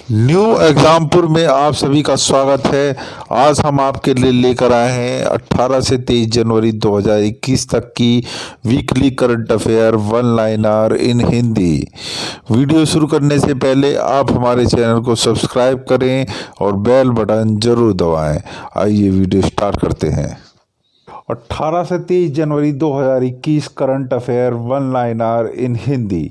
New Exampur में आप सभी का स्वागत है। आज हम आपके लिए लेकर आए हैं 18 से 23 जनवरी 2021 तक की weekly current affair one liner इन हिंदी। वीडियो शुरू करने से पहले आप हमारे चैनल को सब्सक्राइब करें और बेल बटन जरूर दबाएं। आइए वीडियो स्टार्ट करते हैं। 18 से 23 जनवरी 2021 करंट अफेयर वन लाइनर इन हिंदी।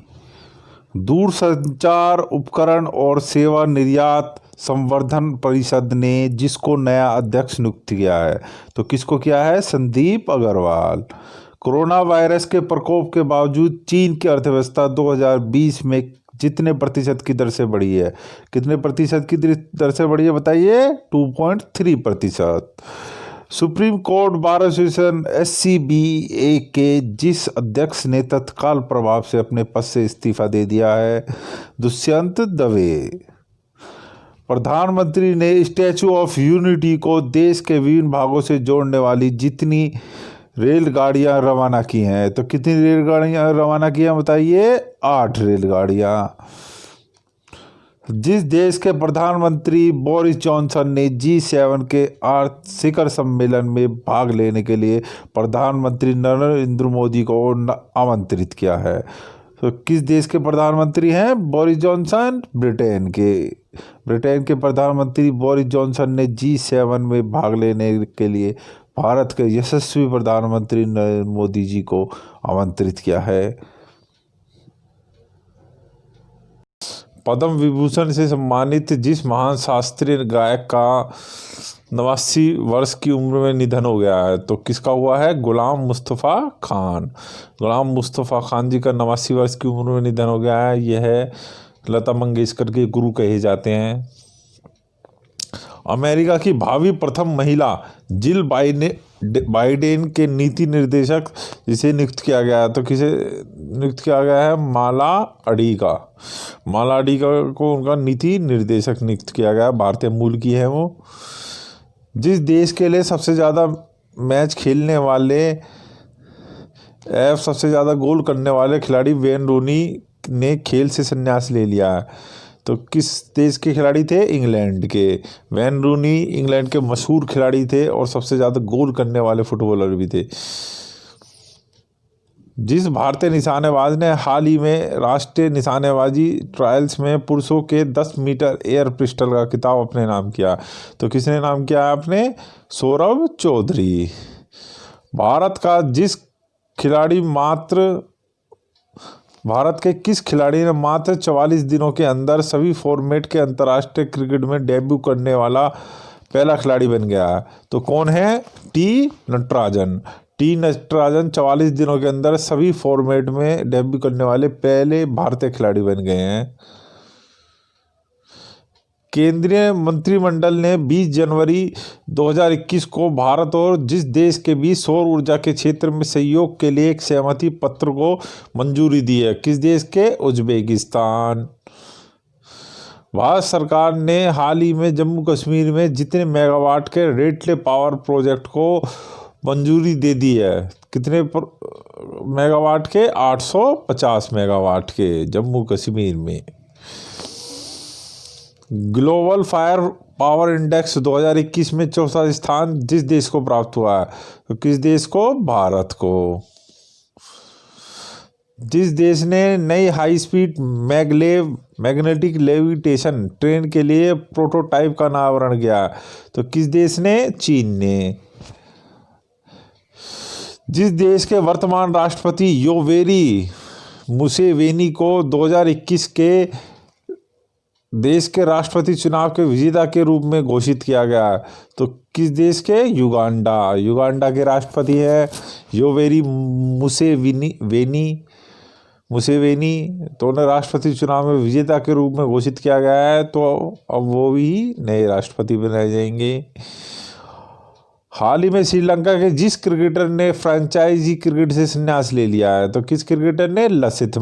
दूरसंचार उपकरण और सेवा निर्यात संवर्धन परिषद ने जिसको नया अध्यक्ष नियुक्त किया है, तो किसको किया है? संदीप अग्रवाल। कोरोना वायरस के प्रकोप के बावजूद चीन की अर्थव्यवस्था 2020 में जितने प्रतिशत की दर से बढ़ी है, कितने प्रतिशत की दर से बढ़ी है बताइए? 2.3%। Supreme court bar association SCBA के जिस अध्यक्ष ने तत्काल प्रभाव से अपने पद से इस्तीफा दे दिया है, दुष्यंत दवे। प्रधानमंत्री ने स्टैचू ऑफ यूनिटी को देश के विभिन्न भागों से जोड़ने वाली जितनी रेलगाड़ियां रवाना की हैं, तो कितनी रेलगाड़ियां रवाना की हैं बताइए? 8 रेलगाड़ियां। जिस देश के प्रधानमंत्री बोरिस जॉनसन ने G7 के शिखर सम्मेलन में भाग लेने के लिए प्रधानमंत्री नरेंद्र मोदी को आमंत्रित किया है, तो किस देश के प्रधानमंत्री हैं बोरिस जॉनसन? ब्रिटेन के प्रधानमंत्री बोरिस जॉनसन ने G7 में भाग लेने के लिए भारत के यशस्वी प्रधानमंत्री नरेंद्र मोदी जी को आमंत्रित किया है। पद्म विभूषण से सम्मानित जिस महान शास्त्रीय गायक का 89 वर्ष की उम्र में निधन हो गया है, तो किसका हुआ है? गुलाम मुस्तफ़ा खान जी का 89 वर्ष की उम्र में निधन हो गया है। यह लता मंगेशकर के गुरु कहे जाते हैं। अमेरिका की भावी प्रथम महिला जिल बाइडेन के नीति निर्देशक जिसे नियुक्त किया गया है, तो किसे नियुक्त किया गया है? माला अडीगा को उनका नीति निर्देशक नियुक्त किया गया है। भारतीय मूल की है वो। जिस देश के लिए सबसे ज़्यादा मैच खेलने वाले सबसे ज़्यादा गोल करने वाले खिलाड़ी वेन रूनी ने खेल से संन्यास ले लिया है, तो किस देश के खिलाड़ी थे? इंग्लैंड के। वेन रूनी इंग्लैंड के मशहूर खिलाड़ी थे और सबसे ज़्यादा गोल करने वाले फुटबॉलर भी थे। जिस भारतीय निशानेबाज ने हाल ही में राष्ट्रीय निशानेबाजी ट्रायल्स में पुरुषों के 10 मीटर एयर पिस्टल का खिताब अपने नाम किया, तो किसने नाम किया है अपने? सौरभ चौधरी। भारत के किस खिलाड़ी ने मात्र 44 दिनों के अंदर सभी फॉर्मेट के अंतर्राष्ट्रीय क्रिकेट में डेब्यू करने वाला पहला खिलाड़ी बन गया है, तो कौन है? टी नटराजन 44 दिनों के अंदर सभी फॉर्मेट में डेब्यू करने वाले पहले भारतीय खिलाड़ी बन गए हैं। केंद्रीय मंत्रिमंडल ने 20 जनवरी 2021 को भारत और जिस देश के बीच सौर ऊर्जा के क्षेत्र में सहयोग के लिए एक सहमति पत्र को मंजूरी दी है, किस देश के? उज्बेकिस्तान। भारत सरकार ने हाल ही में जम्मू कश्मीर में जितने मेगावाट के रेटले पावर प्रोजेक्ट को मंजूरी दे दी है, कितने मेगावाट के? 850 मेगावाट के जम्मू कश्मीर में। ग्लोबल फायर पावर इंडेक्स 2021 में चौथा स्थान जिस देश को प्राप्त हुआ है, तो किस देश को? भारत को। जिस देश ने नई high speed magnetic levitation train के लिए प्रोटोटाइप का अनावरण किया, तो किस देश ने? चीन ने। जिस देश के वर्तमान राष्ट्रपति योवेरी मुसेवेनी को 2021 के देश के राष्ट्रपति चुनाव के विजेता के रूप में घोषित किया गया, तो किस देश के? युगांडा के राष्ट्रपति है योवेरी मुसेवेनी, तो उन्हें राष्ट्रपति चुनाव में विजेता के रूप में घोषित किया गया है, तो अब वो भी नए राष्ट्रपति बनाए जाएंगे। हाल ही में श्रीलंका के जिस क्रिकेटर ने फ्रेंचाइजी क्रिकेट से संन्यास ले लिया है, तो किस क्रिकेटर ने? लसित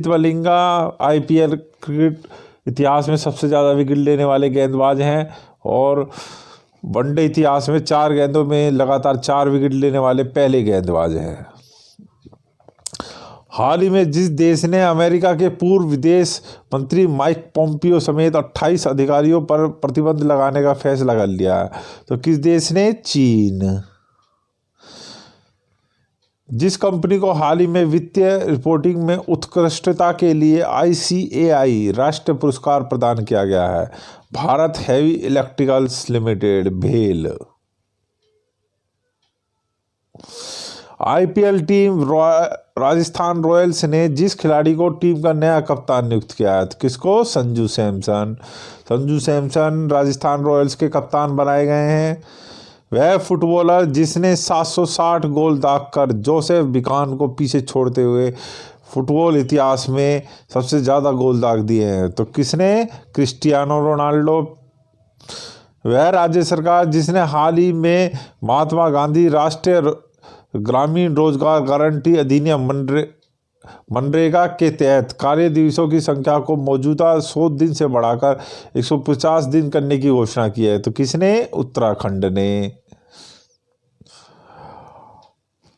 मलिंगा IPL क्रिकेट इतिहास में सबसे ज़्यादा विकेट लेने वाले गेंदबाज हैं और वनडे इतिहास में 4 गेंदों में लगातार 4 विकेट लेने वाले पहले गेंदबाज हैं। हाल ही में जिस देश ने अमेरिका के पूर्व विदेश मंत्री माइक पोम्पियो समेत 28 अधिकारियों पर प्रतिबंध लगाने का फैसला कर लिया है, तो किस देश ने? चीन। जिस कंपनी को हाल ही में वित्तीय रिपोर्टिंग में उत्कृष्टता के लिए ICAI राष्ट्रीय पुरस्कार प्रदान किया गया है? भारत हेवी इलेक्ट्रिकल्स लिमिटेड, भेल। IPL टीम राजस्थान रॉयल्स ने जिस खिलाड़ी को टीम का नया कप्तान नियुक्त किया है, तो किसको? संजू सैमसन। संजू सैमसन राजस्थान रॉयल्स के कप्तान बनाए गए हैं। वह फुटबॉलर जिसने 760 गोल दागकर जोसेफ बिकान को पीछे छोड़ते हुए फुटबॉल इतिहास में सबसे ज़्यादा गोल दाग दिए हैं, तो किसने? Cristiano Ronaldo. वह राज्य सरकार जिसने हाल ही में महात्मा गांधी राष्ट्रीय ग्रामीण रोजगार गारंटी अधिनियम मनरेगा के तहत कार्य दिवसों की संख्या को मौजूदा 100 दिन से बढ़ाकर 150 दिन करने की घोषणा की है, तो किसने? उत्तराखंड ने।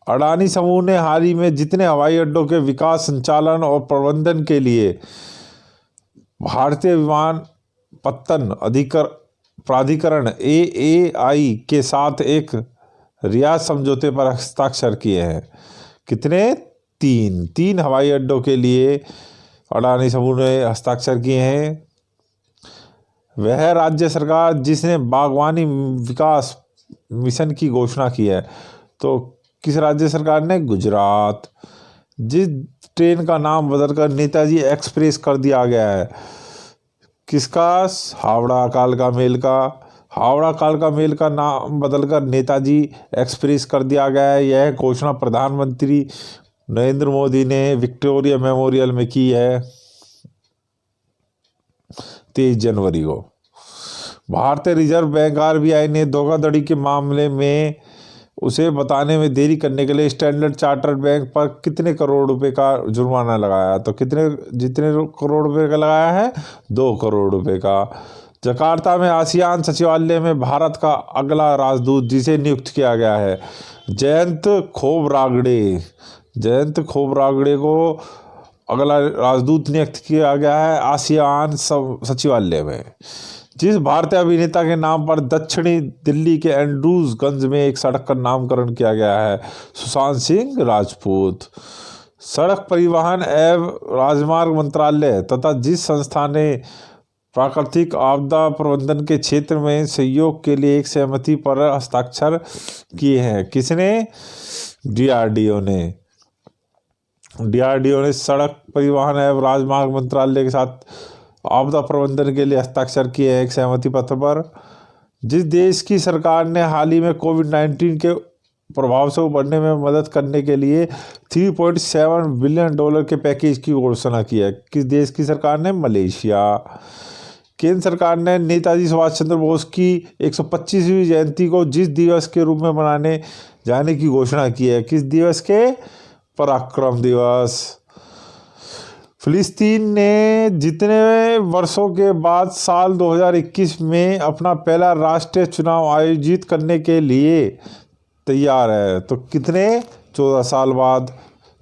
अडानी समूह ने हाल ही में जितने हवाई अड्डों के विकास, संचालन और प्रबंधन के लिए भारतीय विमानपत्तन प्राधिकरण AAI के साथ एक रियाद समझौते पर हस्ताक्षर किए हैं, कितने? 3 हवाई अड्डों के लिए अडानी समूह ने हस्ताक्षर किए हैं। वह राज्य सरकार जिसने बागवानी विकास मिशन की घोषणा की है, तो किस राज्य सरकार ने? गुजरात। जिस ट्रेन का नाम बदलकर नेताजी एक्सप्रेस कर दिया गया है, किसका? हावड़ा कालका मेल का। हावड़ा कालका मेल का नाम बदलकर नेताजी एक्सप्रेस कर दिया गया है। यह घोषणा प्रधानमंत्री नरेंद्र मोदी ने विक्टोरिया मेमोरियल में की है 23 जनवरी को। भारतीय रिजर्व बैंक RBI ने धोखाधड़ी के मामले में उसे बताने में देरी करने के लिए स्टैंडर्ड चार्टर्ड बैंक पर कितने करोड़ रुपए का जुर्माना लगाया? तो जितने करोड़ रुपए का लगाया है? 2 करोड़ रुपए का। जकार्ता में आसियान सचिवालय में भारत का अगला राजदूत जिसे नियुक्त किया गया है, जयंत खोबरागड़े। जयंत खोबरागड़े को अगला राजदूत नियुक्त किया गया है आसियान सचिवालय में। जिस भारतीय अभिनेता के नाम पर दक्षिणी दिल्ली के एंड्रूजगंज में एक सड़क का नामकरण किया गया है, सुशांत सिंह राजपूत। सड़क परिवहन एवं राजमार्ग मंत्रालय तथा जिस संस्था ने प्राकृतिक आपदा प्रबंधन के क्षेत्र में सहयोग के लिए एक सहमति पर हस्ताक्षर किए हैं, किसने? DRDO ने। DRDO ने सड़क परिवहन एवं राजमार्ग मंत्रालय के साथ आपदा प्रबंधन के लिए हस्ताक्षर किए हैं एक सहमति पत्र पर। जिस देश की सरकार ने हाल ही में कोविड-19 के प्रभाव से उबरने में मदद करने के लिए $3.7 बिलियन के पैकेज की घोषणा की है, किस देश की सरकार ने? मलेशिया। केंद्र सरकार ने नेताजी सुभाष चंद्र बोस की 125वीं जयंती को जिस दिवस के रूप में मनाने जाने की घोषणा की है, किस दिवस के? पराक्रम दिवस। फिलिस्तीन ने जितने वर्षों के बाद साल 2021 में अपना पहला राष्ट्रीय चुनाव आयोजित करने के लिए तैयार है, तो कितने? 14 साल बाद।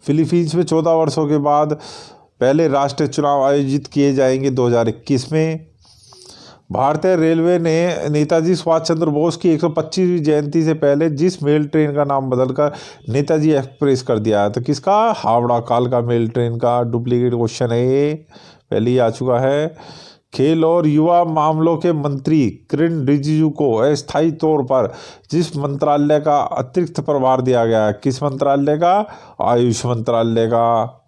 फिलीपींस में 14 वर्षों के बाद पहले राष्ट्रीय चुनाव आयोजित किए जाएंगे 2021 में। भारतीय रेलवे ने नेताजी सुभाष चंद्र बोस की 125वीं जयंती से पहले जिस मेल ट्रेन का नाम बदलकर नेताजी एक्सप्रेस कर दिया है, तो किसका? हावड़ा कालका मेल ट्रेन का। डुप्लीकेट क्वेश्चन है ये, पहले ही आ चुका है। खेल और युवा मामलों के मंत्री किरेन रिजिजू को अस्थायी तौर पर जिस मंत्रालय का अतिरिक्त प्रभार दिया गया है, किस मंत्रालय का? आयुष मंत्रालय का।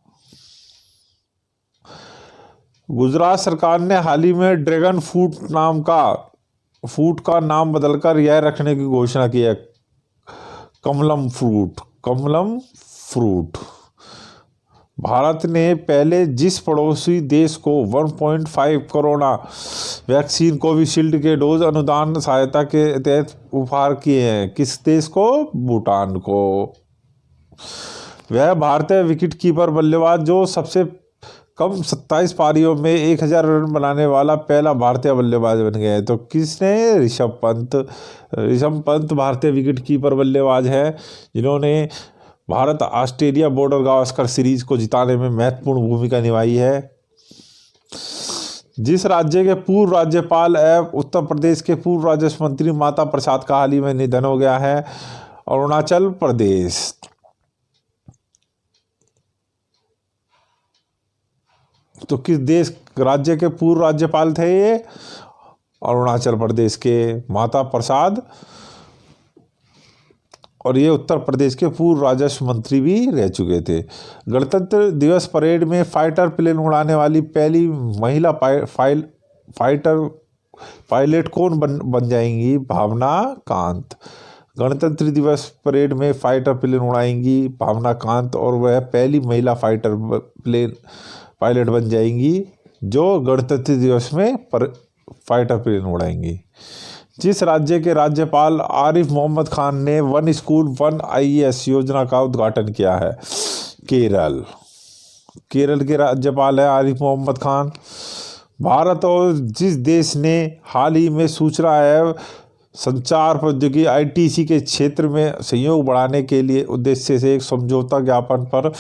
गुजरात सरकार ने हाल ही में ड्रैगन फ्रूट का नाम बदलकर यह रखने की घोषणा की है, कमलम फ्रूट। भारत ने पहले जिस पड़ोसी देश को 1.5 करोड़ वैक्सीन कोविशील्ड के डोज अनुदान सहायता के तहत उपहार किए हैं, किस देश को? भूटान को। वह भारतीय विकेटकीपर बल्लेबाज जो सबसे कम 27 पारियों में 1000 रन बनाने वाला पहला भारतीय बल्लेबाज बन गए, तो किसने? ऋषभ पंत। ऋषभ पंत भारतीय विकेटकीपर बल्लेबाज है जिन्होंने Bharat Australia border Gavaskar series को जिताने में महत्वपूर्ण भूमिका निभाई है। जिस राज्य के पूर्व राज्यपाल एवं उत्तर प्रदेश के पूर्व राजस्व मंत्री माता प्रसाद का हाल ही में निधन हो गया है? अरुणाचल प्रदेश। तो किस देश राज्य के पूर्व राज्यपाल थे ये? अरुणाचल प्रदेश के माता प्रसाद, और ये उत्तर प्रदेश के पूर्व राजस्व मंत्री भी रह चुके थे। गणतंत्र दिवस परेड में फाइटर प्लेन उड़ाने वाली पहली महिला पायलट कौन बन जाएंगी? भावना कांत। गणतंत्र दिवस परेड में फाइटर प्लेन उड़ाएंगी भावना कांत, और वह पहली महिला पायलट बन जाएंगी जो गणतंत्र दिवस में फाइटर प्लेन उड़ाएंगी। जिस राज्य के राज्यपाल आरिफ मोहम्मद खान ने वन स्कूल वन IAS योजना का उद्घाटन किया है? केरल। केरल के राज्यपाल है आरिफ मोहम्मद खान। भारत और जिस देश ने हाल ही में सूचना एवं संचार प्रौद्योगिकी ITC के क्षेत्र में सहयोग बढ़ाने के लिए उद्देश्य से एक समझौता ज्ञापन पर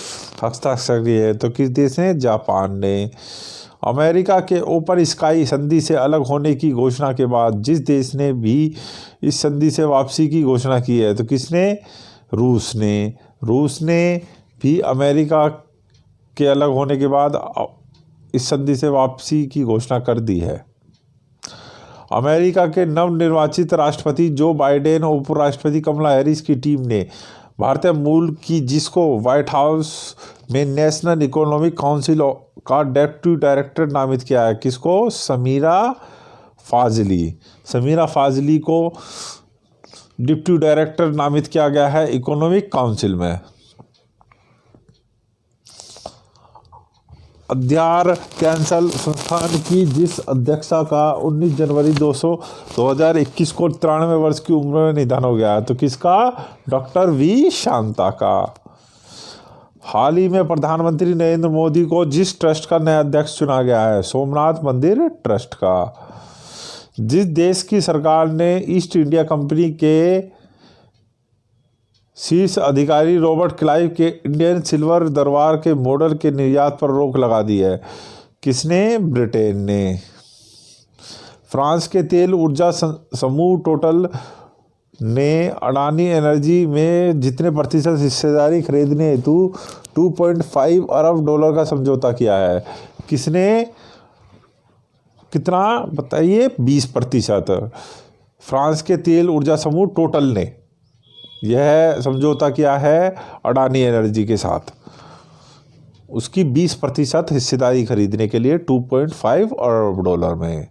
हस्ताक्षर किए हैं? तो किस देश ने? जापान ने। अमेरिका के ओपन स्काई संधि से अलग होने की घोषणा के बाद जिस देश ने भी इस संधि से वापसी की घोषणा की है? तो किसने? रूस ने। रूस ने भी अमेरिका के अलग होने के बाद इस संधि से वापसी की घोषणा कर दी है। अमेरिका के नवनिर्वाचित राष्ट्रपति जो बाइडेन और उपराष्ट्रपति कमला हैरिस की टीम ने भारतीय मूल की, जिसको व्हाइट हाउस में नेशनल इकोनॉमिक काउंसिल का डेप्यूटी डायरेक्टर नामित किया है? किसको? समीरा फाजली। समीरा फाजली को डिप्टी डायरेक्टर नामित किया गया है इकोनॉमिक काउंसिल में। अध्यार कैंसल संस्थान की जिस अध्यक्षा का 19 जनवरी 2021 को 93 वर्ष की उम्र में निधन हो गया, तो किसका? डॉक्टर V शांता का। हाल ही में प्रधानमंत्री नरेंद्र मोदी को जिस ट्रस्ट का नया अध्यक्ष चुना गया है? सोमनाथ मंदिर ट्रस्ट का। जिस देश की सरकार ने ईस्ट इंडिया कंपनी के शीर्ष अधिकारी रॉबर्ट क्लाइव के इंडियन सिल्वर दरबार के मॉडल के निर्यात पर रोक लगा दी है? किसने? ब्रिटेन ने। फ्रांस के तेल ऊर्जा समूह टोटल ने अडानी एनर्जी में जितने प्रतिशत हिस्सेदारी खरीदने हेतु $2.5 अरब का समझौता किया है? किसने? कितना बताइए? 20%। फ्रांस के तेल ऊर्जा समूह टोटल ने यह समझौता किया है अडानी एनर्जी के साथ, उसकी 20% हिस्सेदारी खरीदने के लिए $2.5 अरब में।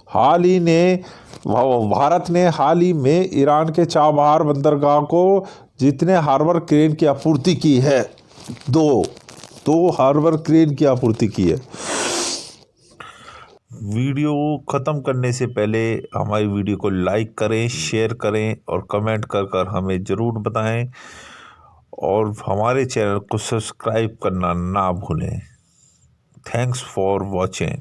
हाल ही में भारत ने हाल ही में ईरान के चाबहार बंदरगाह को जितने हार्बर क्रेन की आपूर्ति की है? दो हार्बर क्रेन की आपूर्ति की है। वीडियो ख़त्म करने से पहले हमारी वीडियो को लाइक करें, शेयर करें और कमेंट कर हमें ज़रूर बताएं, और हमारे चैनल को सब्सक्राइब करना ना भूलें। Thanks for watching.